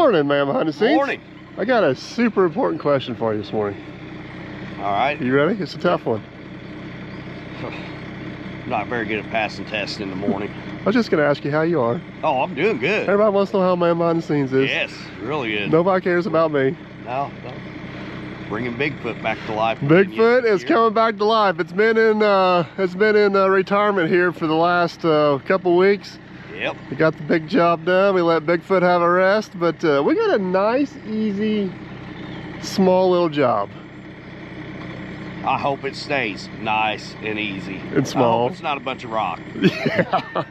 morning, man behind the scenes. Morning. I got a super important question for you this morning. All right. You ready? It's a tough one. I'm not very good at passing tests in the morning. I was just going to ask you how you are. Oh, I'm doing good. Everybody wants to know how man behind the scenes is. Yes, really good. Nobody cares about me. No. Bringing Bigfoot back to life. Bigfoot is coming back to life. It's been in retirement here for the last couple weeks. Yep. We got the big job done. We let Bigfoot have a rest, but we got a nice, easy, small little job. I hope it stays nice and easy. And small. I hope it's not a bunch of rock. Yeah.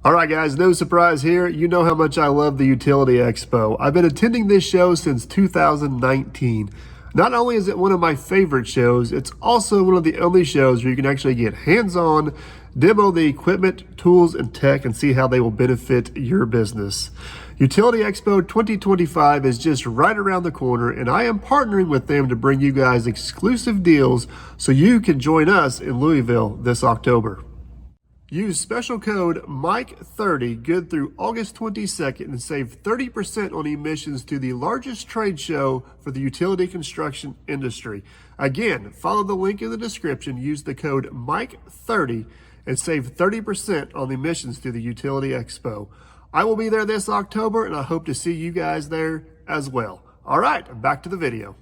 All right, guys, no surprise here. You know how much I love the Utility Expo. I've been attending this show since 2019. Not only is it one of my favorite shows, it's also one of the only shows where you can actually get hands-on, demo the equipment, tools, and tech, and see how they will benefit your business. Utility Expo 2025 is just right around the corner, and I am partnering with them to bring you guys exclusive deals so you can join us in Louisville this October. Use special code MIKE30 good through August 22nd and save 30% on emissions to the largest trade show for the utility construction industry. Again, follow the link in the description, use the code MIKE30 and save 30% on emissions to the Utility Expo. I will be there this October and I hope to see you guys there as well. All right, back to the video.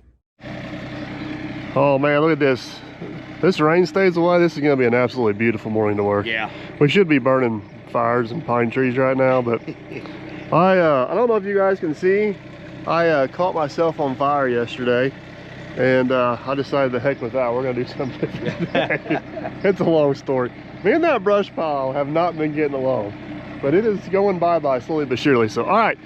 Oh man, look at this. This rain stays away, this is going to be an absolutely beautiful morning to work. Yeah. We should be burning fires and pine trees right now, but I don't know if you guys can see, I caught myself on fire yesterday, and I decided the heck with that, we're going to do something today. It's a long story. Me and that brush pile have not been getting along, but it is going bye-bye slowly but surely. So, all right,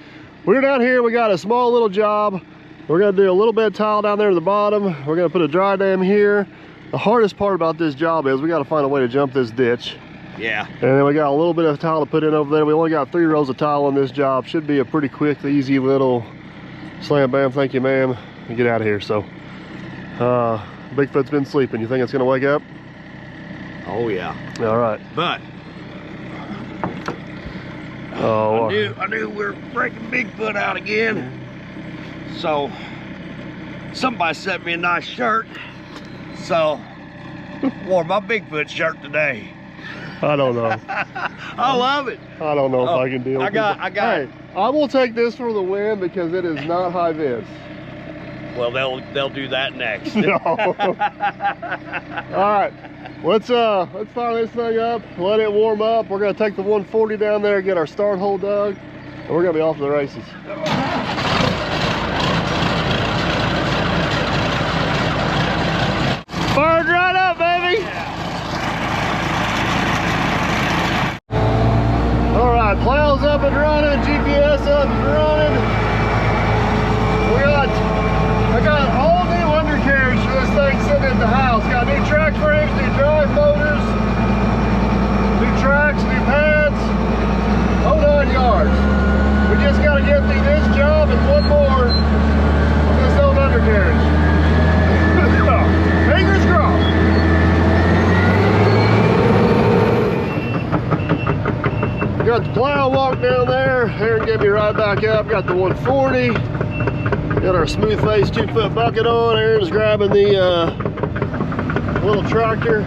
we're down here, we got a small little job. We're going to do a little bit of tile down there at the bottom. We're going to put a dry dam here. The hardest part about this job is we got to find a way to jump this ditch. Yeah. And then we got a little bit of tile to put in over there. We only got 3 rows of tile on this job. Should be a pretty quick, easy little slam bam, thank you ma'am, and get out of here. So Bigfoot's been sleeping. You think it's gonna wake up? Oh yeah. All right. But I knew we were breaking Bigfoot out again. So somebody sent me a nice shirt. So wore my Bigfoot shirt today. I don't know. I love it. I don't know if I can deal with it. Hey, I will take this for the win because it is not high vis. Well, they'll do that next. No. All right, let's fire this thing up, let it warm up. We're gonna take the 140 down there, get our start hole dug, and we're gonna be off to the races. Fired right up, baby. Yeah. All right, plow's up and running, GPS up and running. I got all new undercarriage for this thing sitting at the house. Got new track frames, new drive motors, new tracks, new pads, whole 9 yards. We just got to get through this job and one more of this old undercarriage. Fingers crossed. Got the plow walk down there. Aaron gave me right back up. Got the 140. Got our smooth face 2-foot bucket on. Aaron's grabbing the little tractor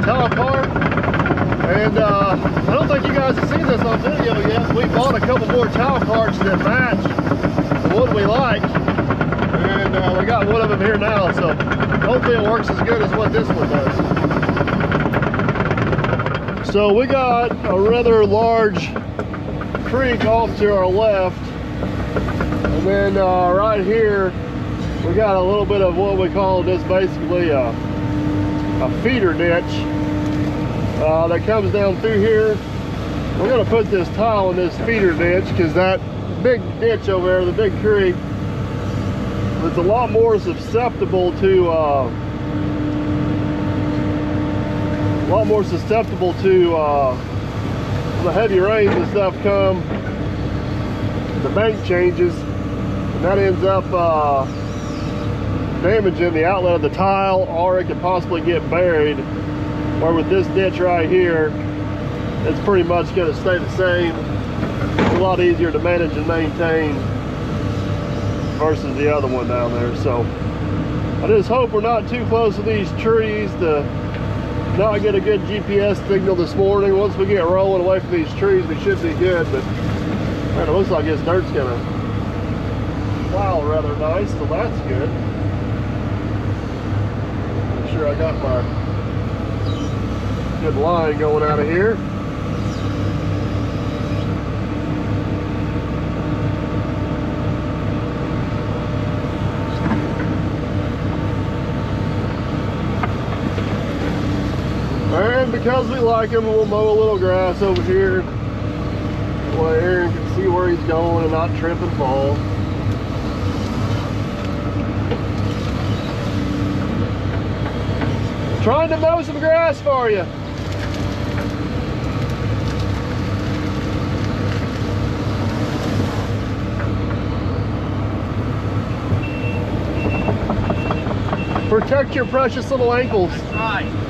tile part. And I don't think you guys have seen this on video yet. We bought a couple more tile parts that match the one we liked. And we got one of them here now. So hopefully it works as good as what this one does. So we got a rather large creek off to our left. And then right here, we got a little bit of what we call this basically a feeder ditch that comes down through here. We're gonna put this tile in this feeder ditch because that big ditch over there, the big creek, it's a lot more susceptible to the heavy rains and stuff come. The bank changes. And that ends up damaging the outlet of the tile, or it could possibly get buried. Or with this ditch right here, it's pretty much going to stay the same. It's a lot easier to manage and maintain versus the other one down there. So I just hope we're not too close to these trees to not get a good GPS signal this morning. Once we get rolling away from these trees, we should be good. But man, it looks like this dirt's going to plow rather nice, so that's good. Make sure I got my good line going out of here. And because we like him, we'll mow a little grass over here. That way Aaron can see where he's going and not trip and fall. Trying to mow some grass for you. Protect your precious little ankles. That's right.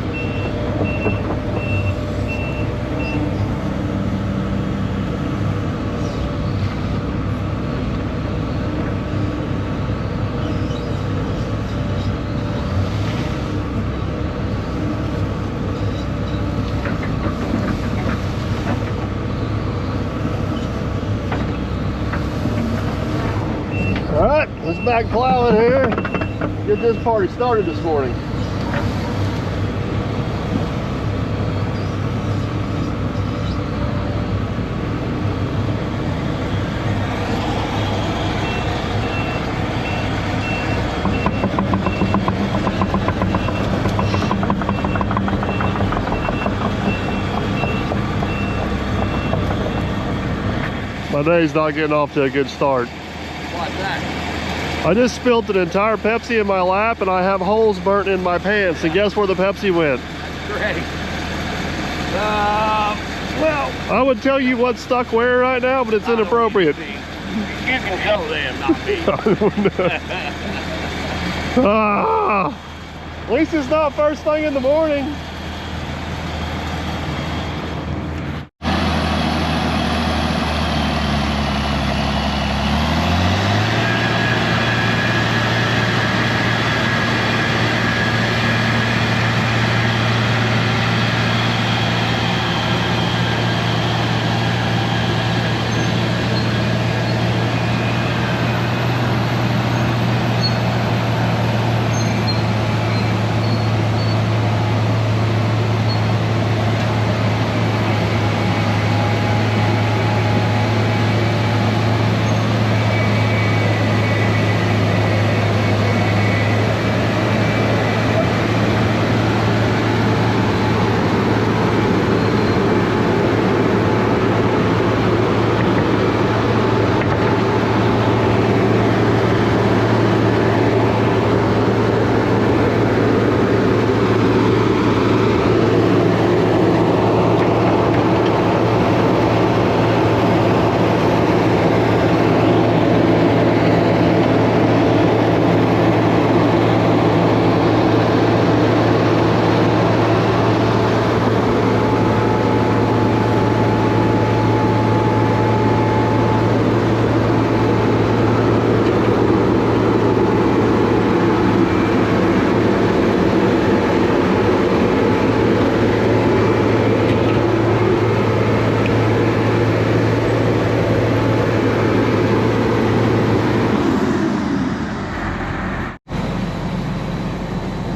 All right, let's back plowing here. Get this party started this morning. My day's not getting off to a good start. What's that? I just spilled an entire Pepsi in my lap and I have holes burnt in my pants. And guess where the Pepsi went? That's great. Well, I would tell you what's stuck where right now, but it's inappropriate. You can tell them, not me. I don't know. At least it's not first thing in the morning.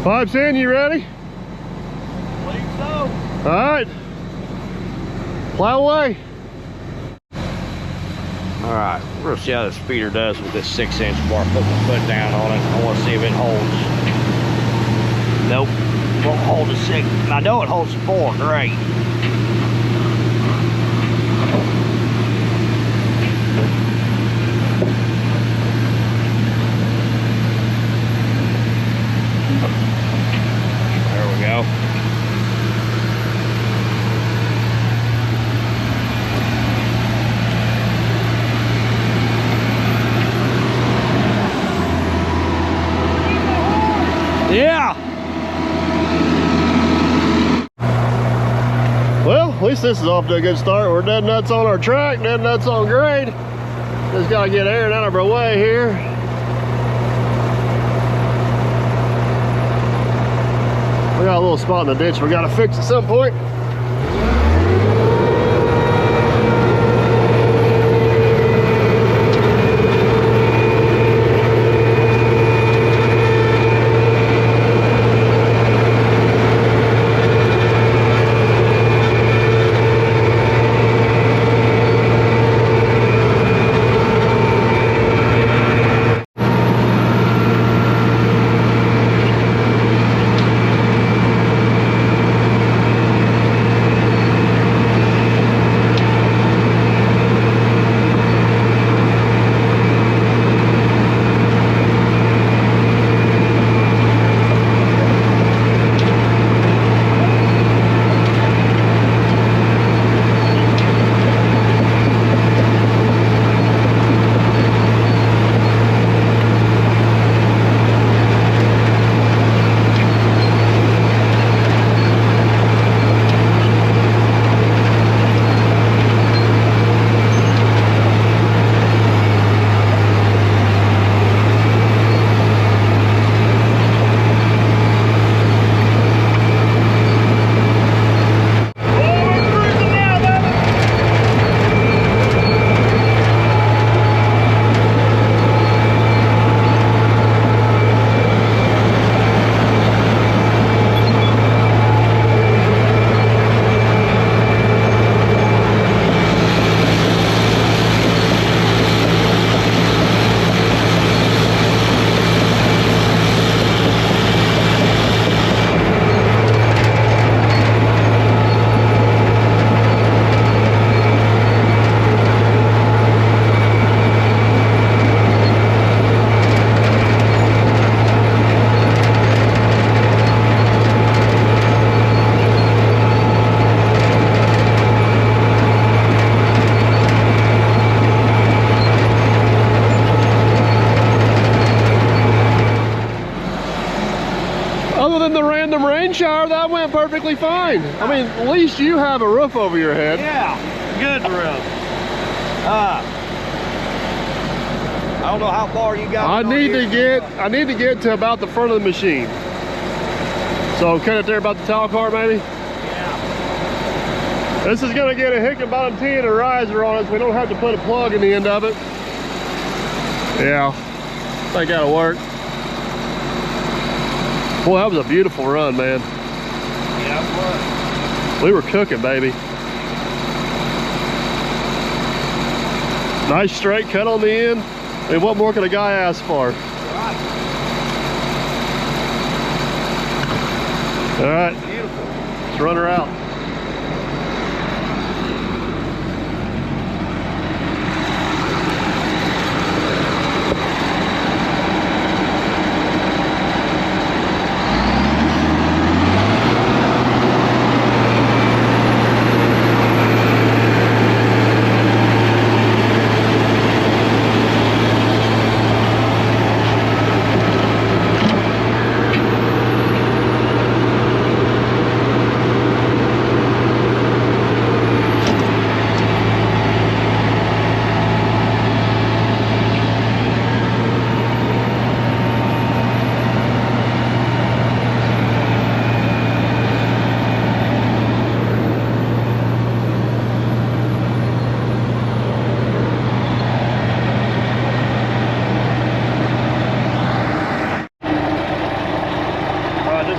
Pipes in, you ready? I think so. All right. Plow away. All right, we're gonna see how the speeder does with this 6-inch bar. Put my foot down on it. I want to see if it holds. Nope, won't hold a 6. I know it holds 4. Great. There we go. Yeah. Well, at least this is off to a good start. We're dead nuts on our track, dead nuts on grade. Just gotta get Aaron out of our way here. We got a little spot in the ditch we gotta fix at some point. Other than the random rain shower, that went perfectly fine. I mean, at least you have a roof over your head. Yeah, good roof. I don't know how far you got. I need to get to about the front of the machine. So cut it there about the towel car, maybe. Yeah. This is gonna get a Hick and Bottom T and a riser on it, so we don't have to put a plug in the end of it. Yeah, I think that'll work. Boy, that was a beautiful run, man. Yeah, it was. We were cooking, baby. Nice straight cut on the end. I mean, what more can a guy ask for? Right. All right, Beautiful. let's run her out.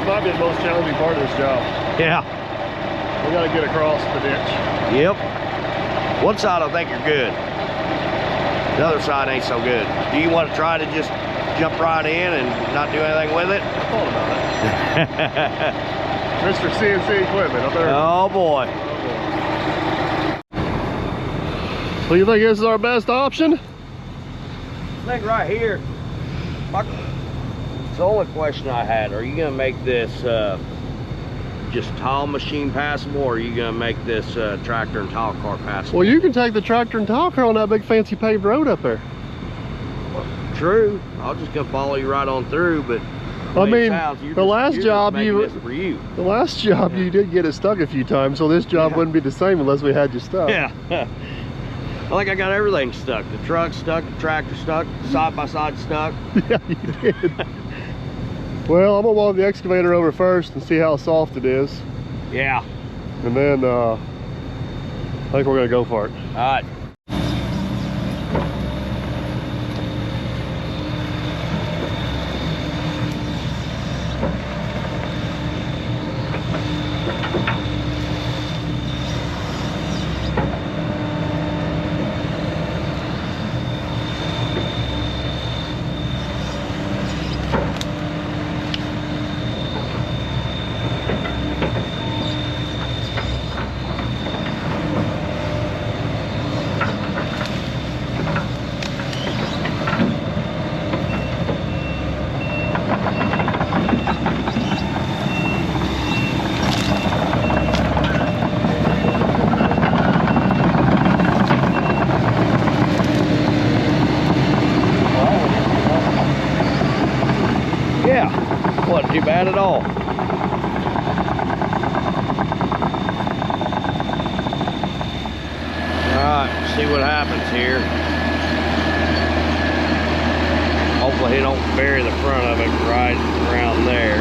Might be the most challenging part of this job. Yeah. We got to get across the ditch. Yep. One side I think you're good. The other side ain't so good. Do you want to try to just jump right in and not do anything with it? I thought about it. Mr. CNC equipment up there. Oh boy. So you think this is our best option? I think right here. It's the only question I had. Are you gonna make this just tall machine passable, or are you gonna make this tractor and tall car passable? Well, you can take the tractor and tall car on that big fancy paved road up there. Well, true. I'll just gonna follow you right on through, but I mean, the last job you did get it stuck a few times, so this job wouldn't be the same unless we had you stuck. Yeah. I think I got everything stuck. The truck stuck, the tractor stuck, side by side stuck. Yeah, you did. Well, I'm gonna walk the excavator over first and see how soft it is. Yeah. And then I think we're gonna go for it. All right. Yeah, wasn't too bad at all. Alright, see what happens here. Hopefully he don't bury the front of it right around there.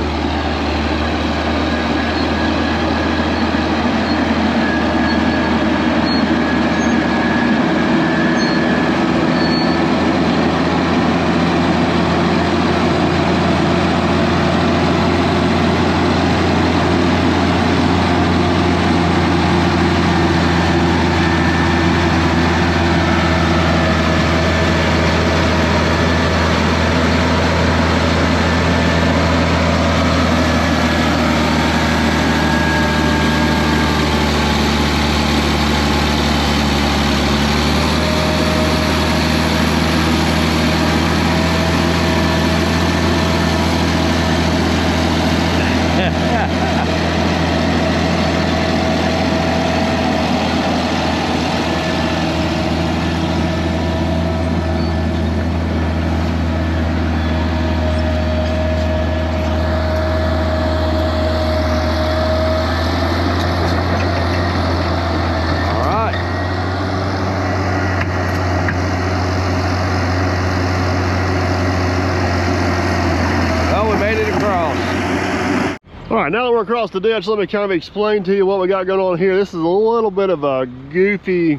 All right, now that we're across the ditch, let me kind of explain to you what we got going on here. This is a little bit of a goofy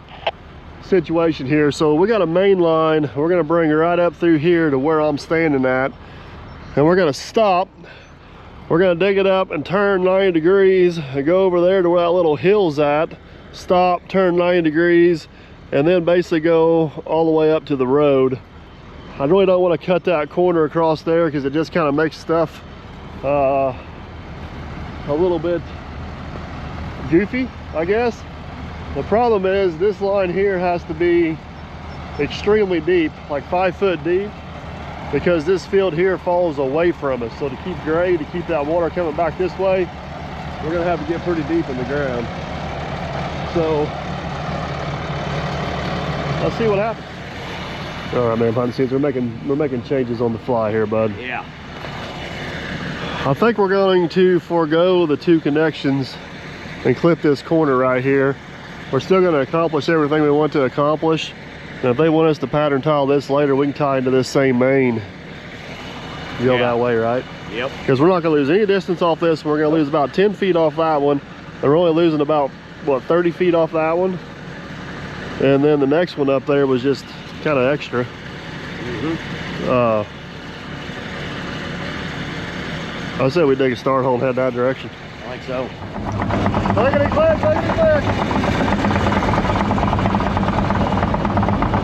situation here. So we got a main line. We're gonna bring right up through here to where I'm standing at. And we're gonna stop. We're gonna dig it up and turn 90 degrees and go over there to where that little hill's at. Stop, turn 90 degrees, and then basically go all the way up to the road. I really don't want to cut that corner across there because it just kind of makes stuff a little bit goofy, I guess. The problem is this line here has to be extremely deep, like 5 foot deep, because this field here falls away from us. So to keep grade, to keep that water coming back this way, we're gonna have to get pretty deep in the ground. So let's see what happens. All right, man, behind the scenes, we're making changes on the fly here, bud. Yeah. I think we're going to forego the 2 connections and clip this corner right here. We're still going to accomplish everything we want to accomplish. And if they want us to pattern tile this later, we can tie into this same main. You go that way, right? Yep. Because we're not going to lose any distance off this. We're going to lose about 10 feet off that one. And we're only losing about, what, 30 feet off that one. And then the next one up there was just kind of extra. I said we dig a start hole and head that direction. I think so. Clickety click, clickety click.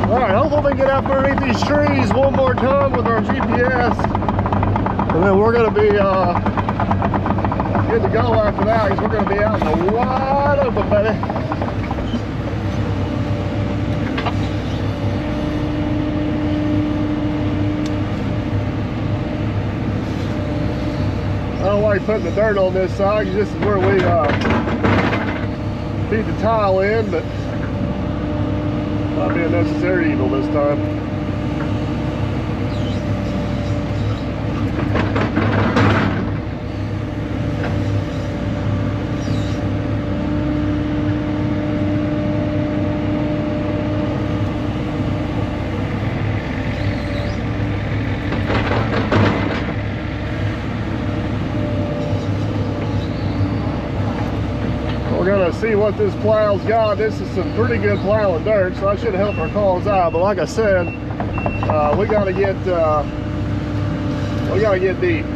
All right, hopefully we can get up underneath these trees one more time with our GPS. And then we're gonna be good to go after that, because we're gonna be out in the wide open, baby. I don't like putting the dirt on this side, because this is where we feed the tile in, but might be a necessary evil this time. see what this plow's got. This is some pretty good plowing dirt, so I should help our cause out. But like I said, we gotta get deep.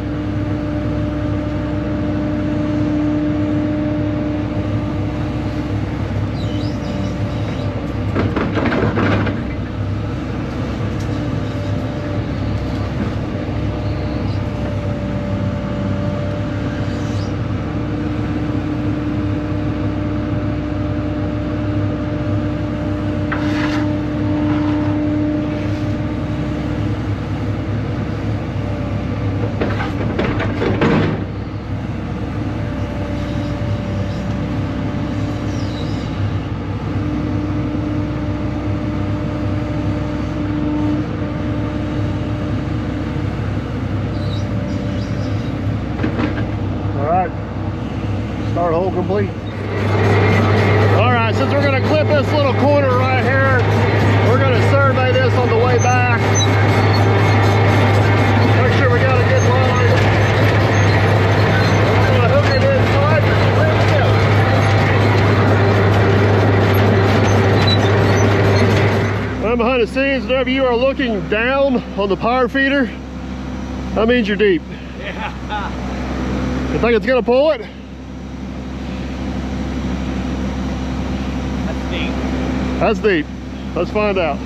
Start hole complete. All right, since we're gonna clip this little corner right here, we're gonna survey this on the way back. Make sure we got a good line. We're gonna hook it inside and clamp it down. I'm behind the scenes. Whenever you are looking down on the power feeder, that means you're deep. Yeah. You think it's gonna pull it? That's deep. Let's find out.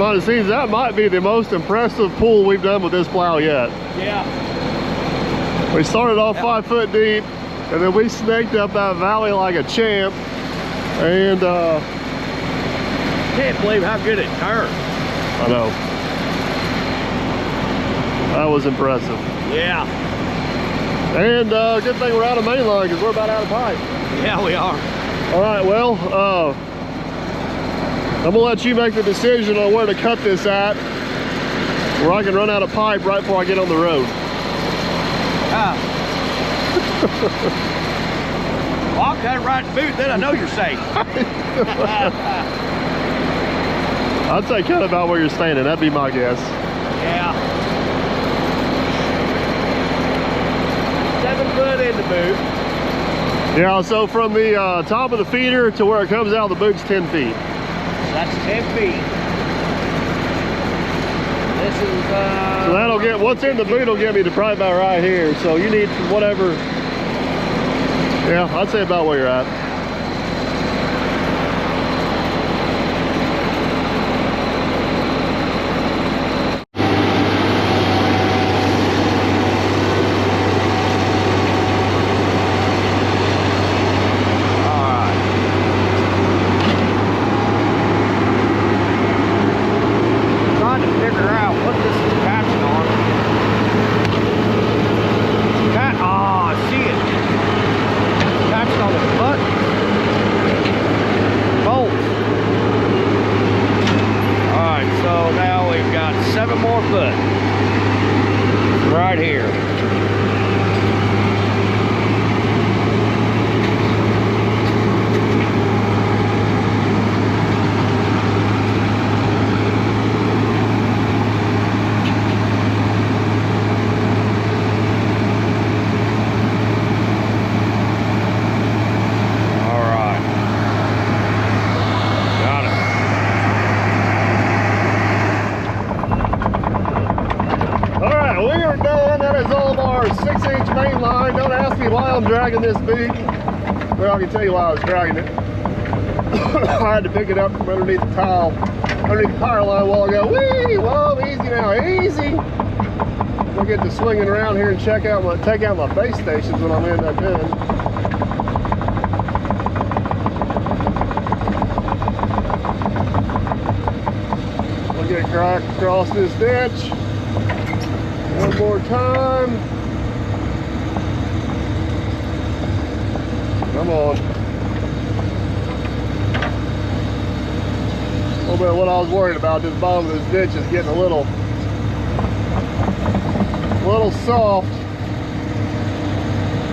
behind the scenes, that might be the most impressive pull we've done with this plow yet. Yeah. We started off 5 foot deep, and then we snaked up that valley like a champ. And Can't believe how good it turned. I know. That was impressive. Yeah. And good thing we're out of main line because we're about out of pipe. Yeah, we are. All right, well, I'm gonna let you make the decision on where to cut this at, where I can run out of pipe right before I get on the road. Well, I'll cut it right in the boot, then I know you're safe. I'd say cut about where you're standing. That'd be my guess. Yeah. 7 foot in the boot. Yeah, so from the top of the feeder to where it comes out of the boot's 10 feet. So that's 10 feet. This is So that'll get, what's in the boot will get me to probably about right here. So you need whatever. Yeah, I'd say about where you're at. right here. I'm dragging this beak. Well, I can tell you why I was dragging it. I had to pick it up from underneath the tile, underneath the power line a while ago. Whee! Whoa, easy now, easy. We'll get to swinging around here and take out my base stations when I'm in that bend. We'll get cracked across this ditch. One more time. Come on. A little bit of what I was worried about, this bottom of this ditch is getting a little soft.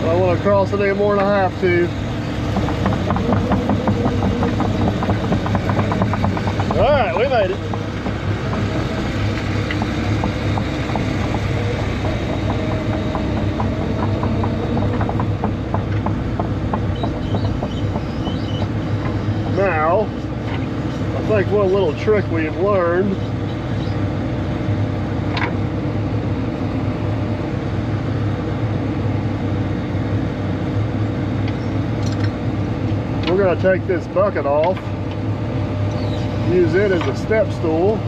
I want to cross it any more than I have to. All right, we made it. Now, I think one little trick we've learned we're going to take this bucket off, use it as a step stool.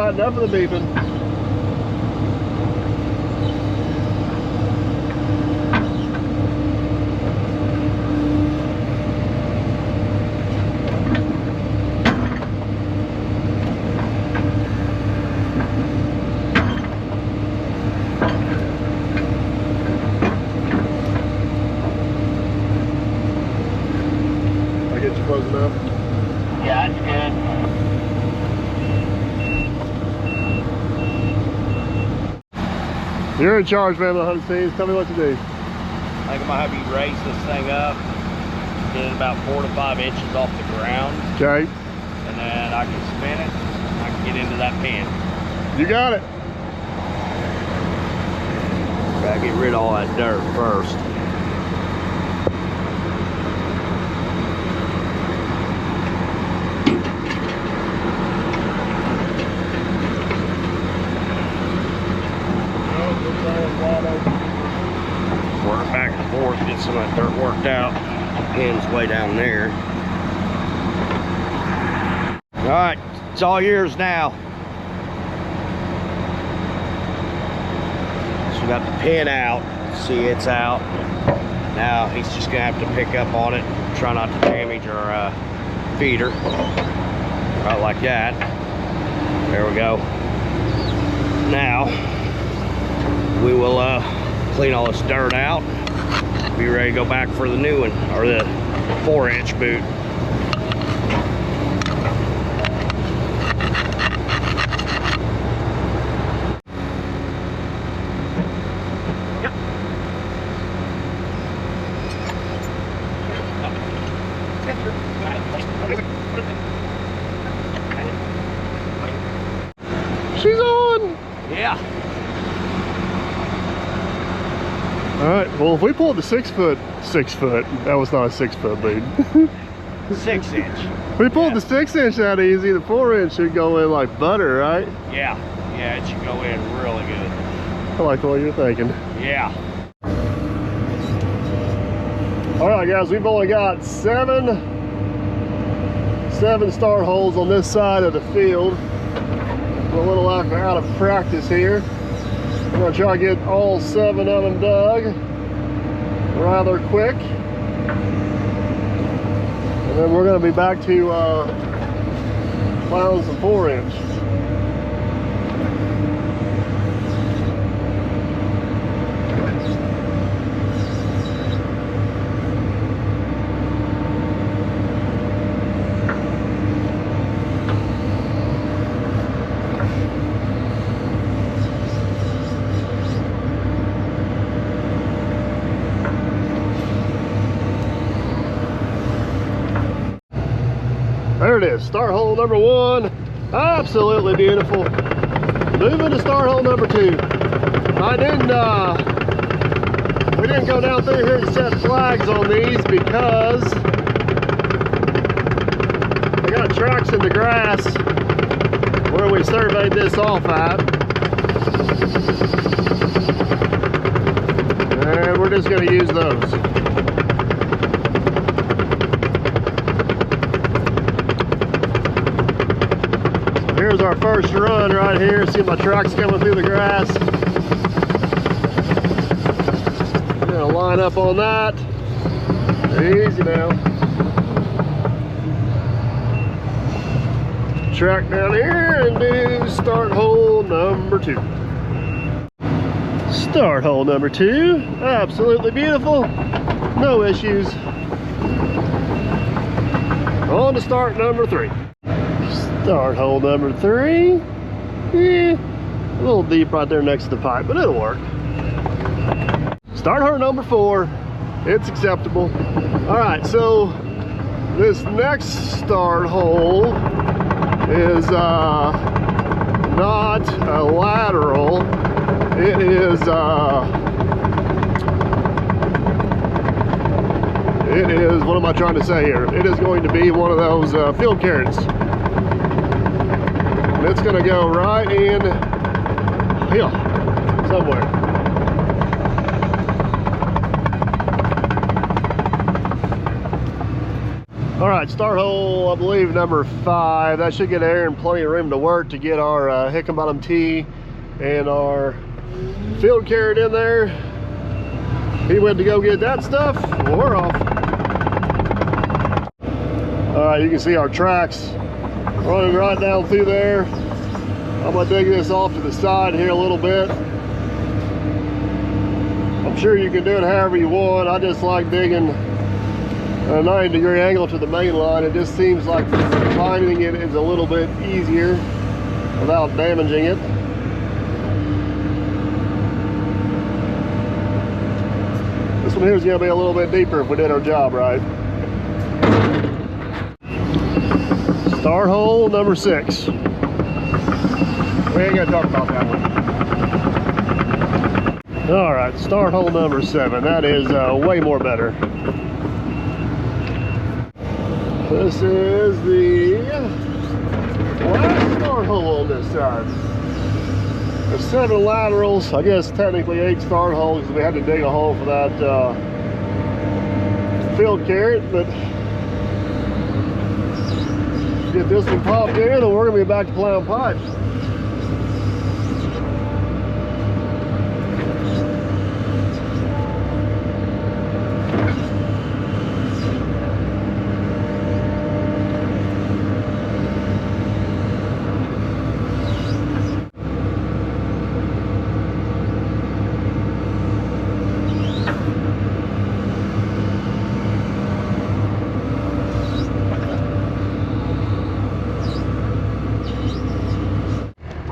Enough of the beeping. I get you close enough? Yeah, that's good. You're in charge, man, behind the scenes. Tell me what to do. I think I'm gonna have you raise this thing up, get it about 4 to 5 inches off the ground. Okay. And then I can spin it, and I can get into that pen. You got it. Gotta get rid of all that dirt first. pin's way down there. All right, it's all yours now. So we got the pin out. See, it's out. Now he's just gonna have to pick up on it. Try not to damage our feeder. Right like that. There we go. Now we will clean all this dirt out. Be ready to go back for the new one, or the 4-inch boot. She's on! Yeah. Alright, well if we pulled the 6 foot, that was not a 6 foot lead. 6-inch. If we pulled the 6-inch that easy, the 4-inch should go in like butter, right? Yeah. Yeah, it should go in really good. I like the way you're thinking. Yeah. Alright guys, we've only got seven start holes on this side of the field. We're a little like out of practice here. I'm gonna try to get all 7 of them dug rather quick. And then we're gonna be back to plowing some 4-inch. There it is, start hole number 1. Absolutely beautiful. Moving to start hole number 2. We didn't go down through here and set flags on these because we got tracks in the grass where we surveyed this off at. And we're just gonna use those. Here's our first run right here. See my tracks coming through the grass. I'm gonna line up on that. Easy now. Track down here and do start hole number 2. Start hole number 2. Absolutely beautiful. No issues. On to start number 3. Start hole number 3. A little deep right there next to the pipe, but it'll work. Start hole number 4. It's acceptable. All right, so this next start hole is not a lateral. It is what am I trying to say here? It is going to be one of those field carrots. It's gonna go right in here somewhere. All right, start hole, I believe number 5. That should get Aaron plenty of room to work to get our Hickenbottom tee and our field carrot in there. He went to go get that stuff. Well, we're off. All right, you can see our tracks running right down through there. I'm gonna dig this off to the side here a little bit. I'm sure you can do it however you want. I just like digging a 90-degree angle to the main line. It just seems like finding it is a little bit easier without damaging it. This one here is gonna be a little bit deeper if we did our job right. Start hole number 6. We ain't gonna talk about that one. All right, start hole number 7. That is way more better. This is the last start hole on this side. There's 7 laterals. I guess technically 8 start holes because we had to dig a hole for that field carrot, but get this one popped in and we're gonna be back to plowing pipes.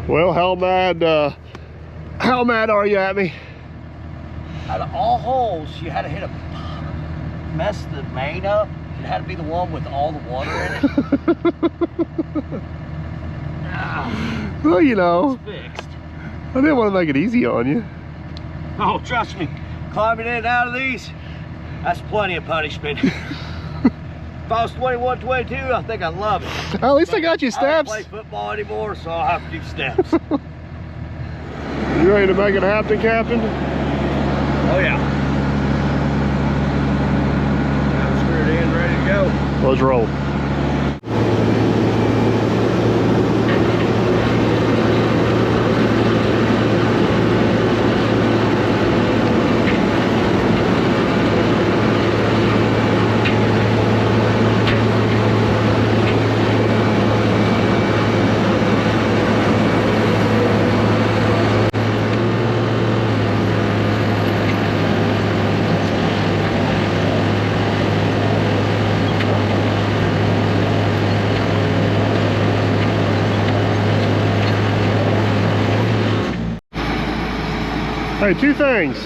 Well, how mad are you at me? Out of all holes, you had to hit mess the main up. It had to be the one with all the water in it. Well, you know, It's fixed. I didn't want to make it easy on you. Oh, trust me, climbing in and out of these, that's plenty of punishment. If I was 21, 22, I think I'd love it. At least I got you I don't steps. play football anymore, so I'll have to do steps. You ready to make it happen, Captain? Oh yeah. I'm screwed in, ready to go. Let's roll. Hey, two things.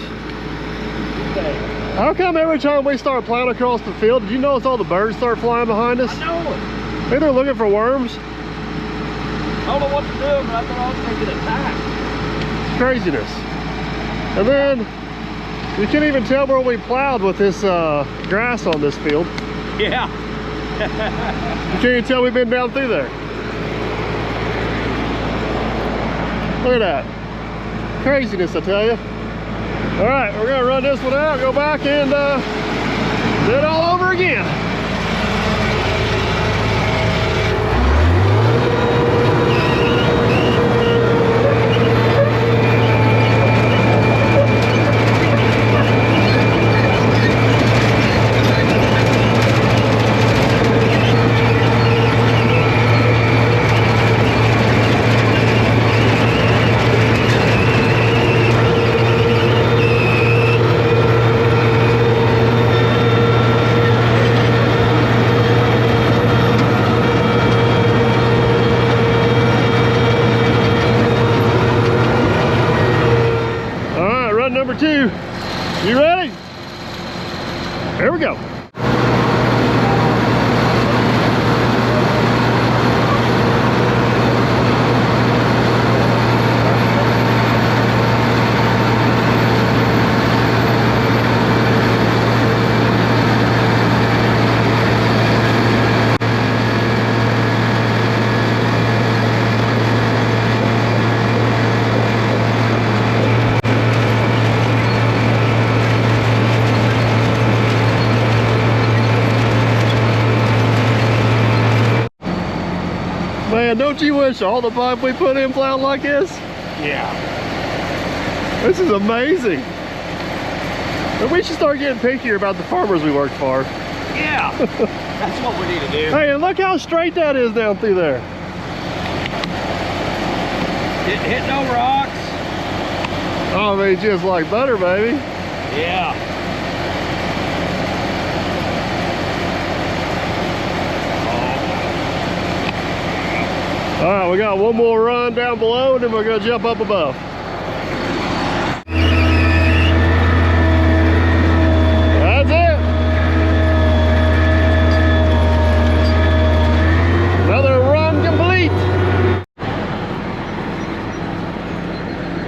How come every time we start plowing across the field, did you notice all the birds start flying behind us? I know it. Maybe they're looking for worms. I don't know what to do, but I thought I was going to get attacked. Craziness. And then you can't even tell where we plowed with this grass on this field. Yeah. You can't even tell we've been down through there. Look at that. Craziness, I tell you. All right, we're gonna run this one out, go back and do it all over again. Number two, you ready? Here we go. Man, don't you wish all the pipe we put in plowed like this? Yeah. This is amazing. And we should start getting pickier about the farmers we work for. Yeah. That's what we need to do. Hey, and look how straight that is down through there. Hitting no rocks. Oh, I mean, just like butter, baby. Yeah. All right, we got one more run down below and then we're gonna jump up above. That's it. Another run complete.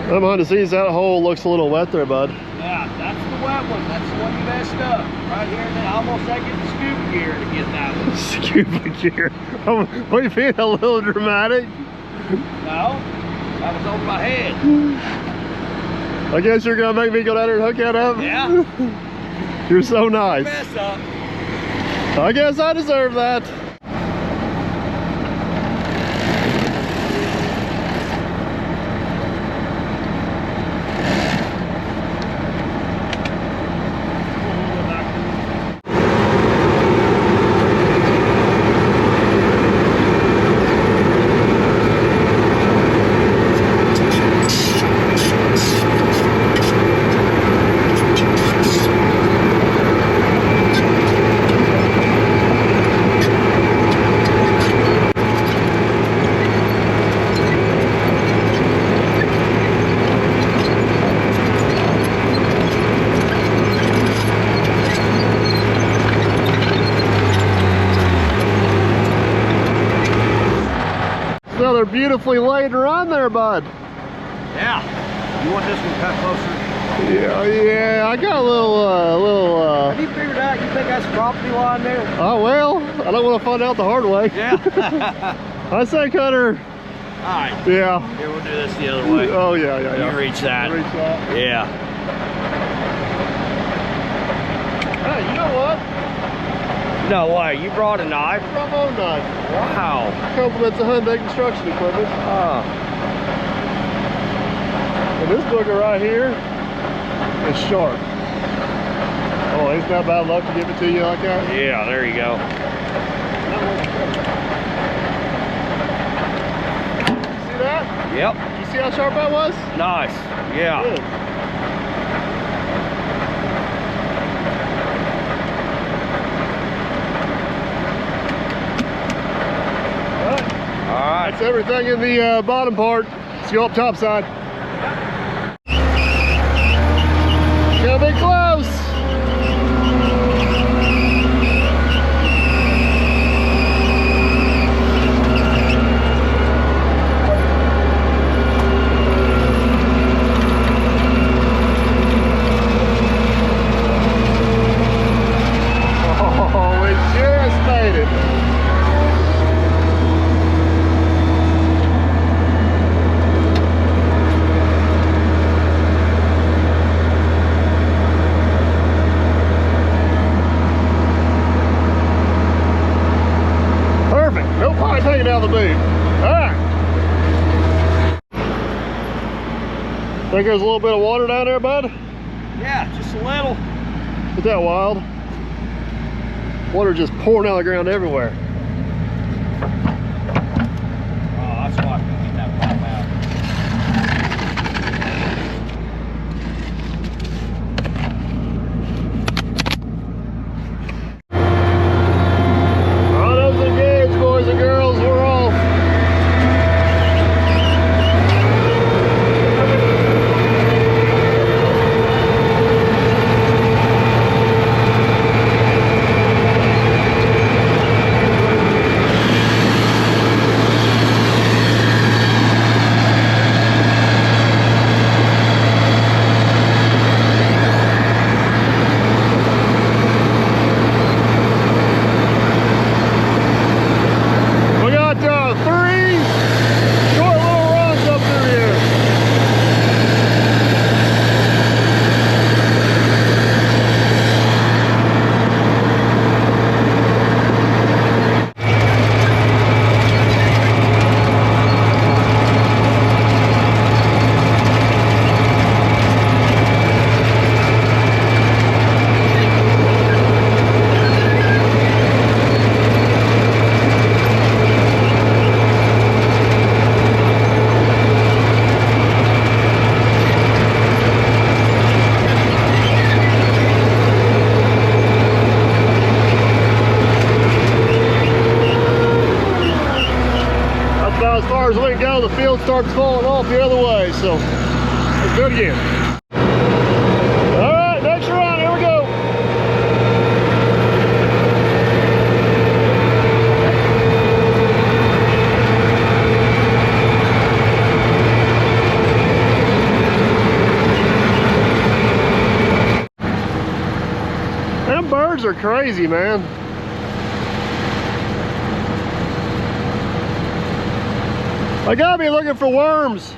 I'm behind the scenes, that hole looks a little wet there, bud. Yeah, that's the wet one. That's the one you messed up. Right here, and then I almost had to get the scuba gear to get that one. Scuba gear. What, you being a little dramatic? No, that was over my head. I guess you're gonna make me go down there and hook that up? Yeah. You're so nice. Mess up. I guess I deserve that. So they're beautifully laid on there, bud. Yeah. You want this one cut closer? Yeah, I got a little, Have you figured out you think that's property line there? Oh, well, I don't want to find out the hard way. Yeah. I say cutter. Alright. Yeah. Here, we'll do this the other way. Oh, yeah. You reach that. Reach that. Yeah. Hey, you know what? No way. You brought a knife? I brought my own knife. Wow. Compliments of Hyundai construction equipment. And this booger right here is sharp. Oh, isn't that bad luck to give it to you like that? Yeah, there you go. See that? Yep. You see how sharp that was? Nice. Yeah. Good. All right. That's everything in the bottom part. Let's go up top side. Gotta be close. Oh, we just made it. No pipe hanging out of the boot. Alright. Think there's a little bit of water down there, bud? Yeah, just a little. Isn't that wild? Water just pouring out of the ground everywhere. Oh, that's why I couldn't get that pipe out. Autos engaged, boys and girls. We're off. We got 3 short little runs up through here. That's about as far as we can go. The field starts falling off the other way, so let's do it again. All right, next round, here we go. Them birds are crazy, man. I gotta be looking for worms.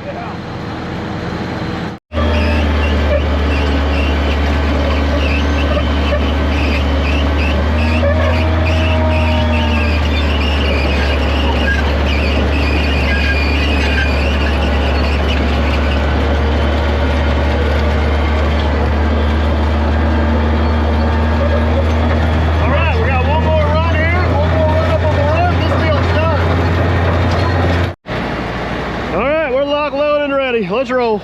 Yeah. let's roll.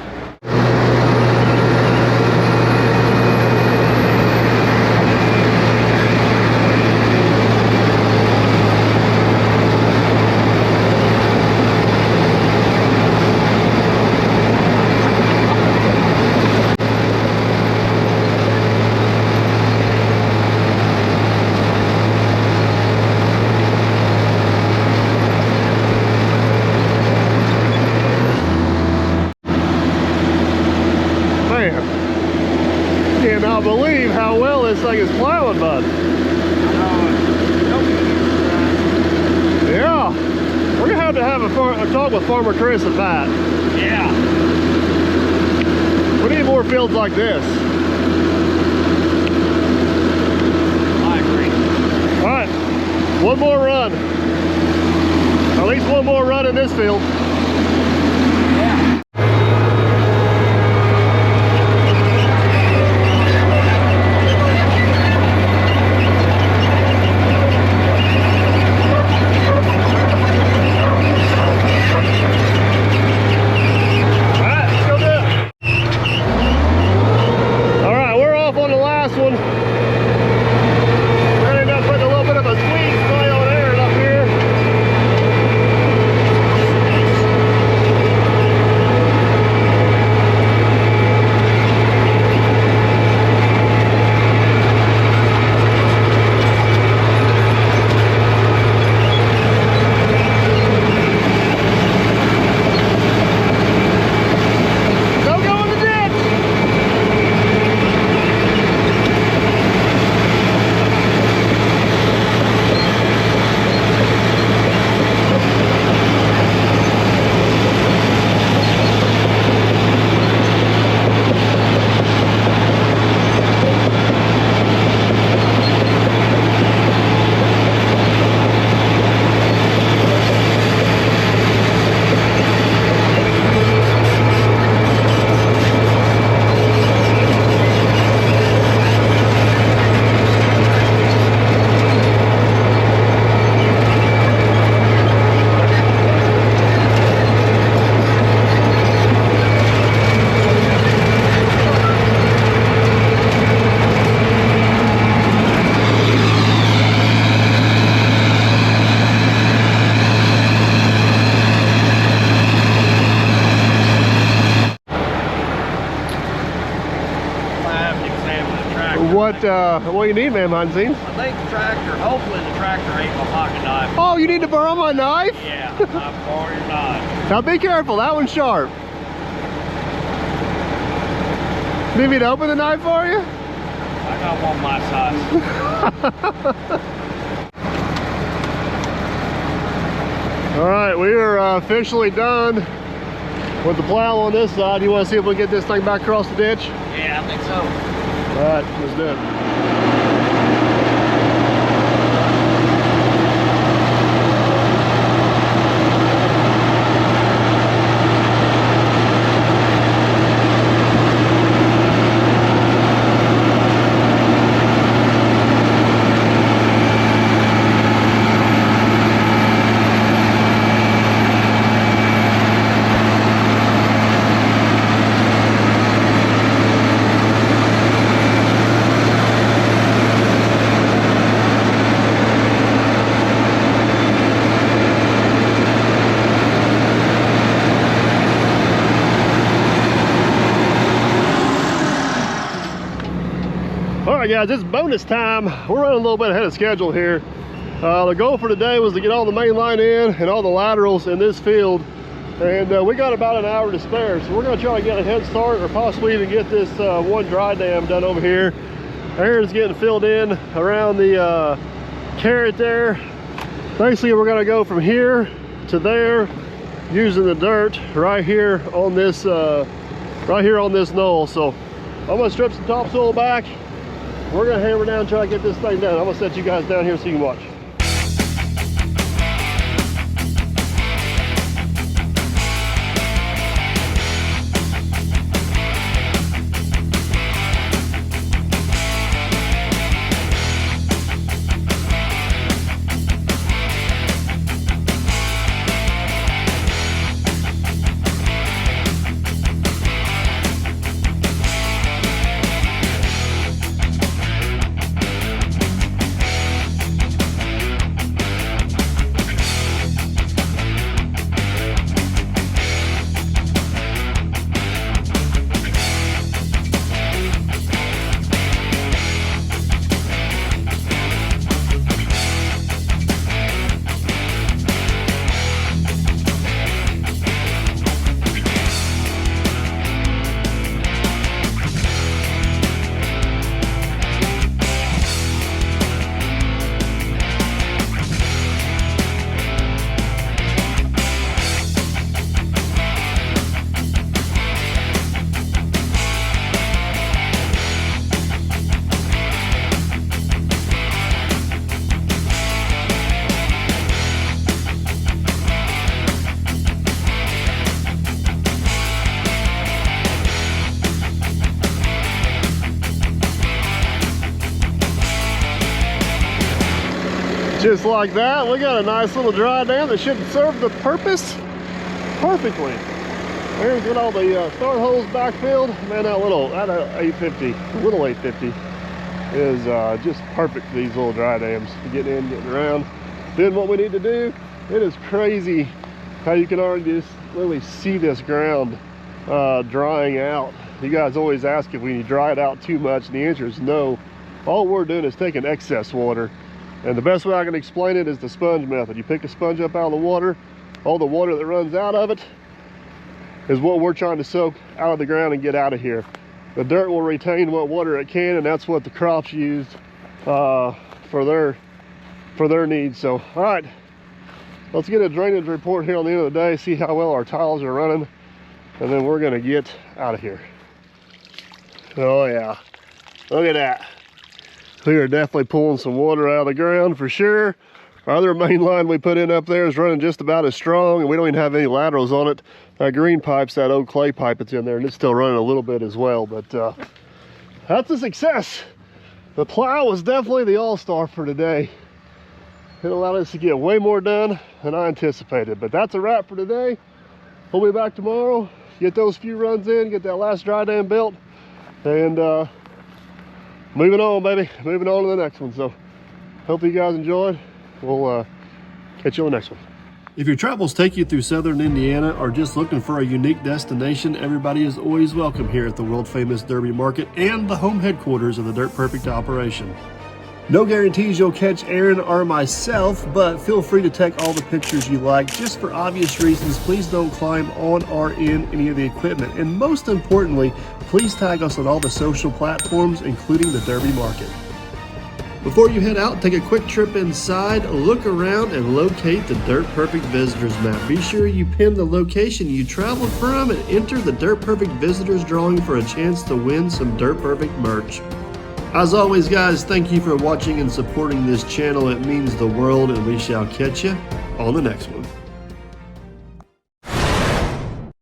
Cannot believe how well this thing is plowing, bud. Yeah, we're gonna have a talk with Farmer Chris and Matt. Yeah. We need more fields like this. I agree. All right, one more run. At least one more run in this field. What you need, man, behind the scenes? I think the tractor, hopefully the tractor ate my pocket knife. Oh, you need to borrow my knife? Yeah, I'm borrowing your knife. Now be careful, that one's sharp. Need me to open the knife for you? I got one my size. All right, we are officially done with the plow on this side. You want to see if we get this thing back across the ditch? Yeah, I think so. All right, let's do it. Alright guys, it's bonus time. We're running a little bit ahead of schedule here. The goal for today was to get all the main line in and all the laterals in this field. And we got about an hour to spare. So we're going to try to get a head start or possibly even get this one dry dam done over here. Aaron's getting filled in around the carrot there. Basically, we're going to go from here to there using the dirt right here on this knoll. So I'm going to strip some topsoil back. We're gonna hammer down and try to get this thing done. I'm gonna set you guys down here so you can watch. Just like that, we got a nice little dry dam that should serve the purpose perfectly. There's got all the start holes backfilled. Man, that 850 is just perfect for these little dry dams. Getting in, getting around, doing what we need to do. It is crazy how you can already just literally see this ground drying out. You guys always ask if we dry it out too much, and the answer is no. All we're doing is taking excess water. And the best way I can explain it is the sponge method. You pick the sponge up out of the water, all the water that runs out of it is what we're trying to soak out of the ground and get out of here. The dirt will retain what water it can, and that's what the crops used for their needs. So, all right, let's get a drainage report here on the end of the day, see how well our tiles are running, and then we're gonna get out of here. Oh yeah, look at that. We are definitely pulling some water out of the ground for sure. Our other main line we put in up there is running just about as strong, and we don't even have any laterals on it. That green pipe's that old clay pipe that's in there, and it's still running a little bit as well, but that's a success. The plow was definitely the all-star for today. It allowed us to get way more done than I anticipated, but that's a wrap for today. We'll be back tomorrow, get those few runs in, get that last dry dam built, and moving on, baby. Moving on to the next one. So hope you guys enjoyed. We'll catch you on the next one. If your travels take you through southern Indiana or just looking for a unique destination, everybody is always welcome here at the world famous Derby Market and the home headquarters of the Dirt Perfect operation. No guarantees you'll catch Aaron or myself, but feel free to take all the pictures you like. Just for obvious reasons, please don't climb on or in any of the equipment. And most importantly, please tag us on all the social platforms, including the Derby Market. Before you head out, take a quick trip inside, look around, and locate the Dirt Perfect Visitors Map. Be sure you pin the location you traveled from and enter the Dirt Perfect Visitors drawing for a chance to win some Dirt Perfect merch. As always, guys, thank you for watching and supporting this channel. It means the world, and we shall catch you on the next one.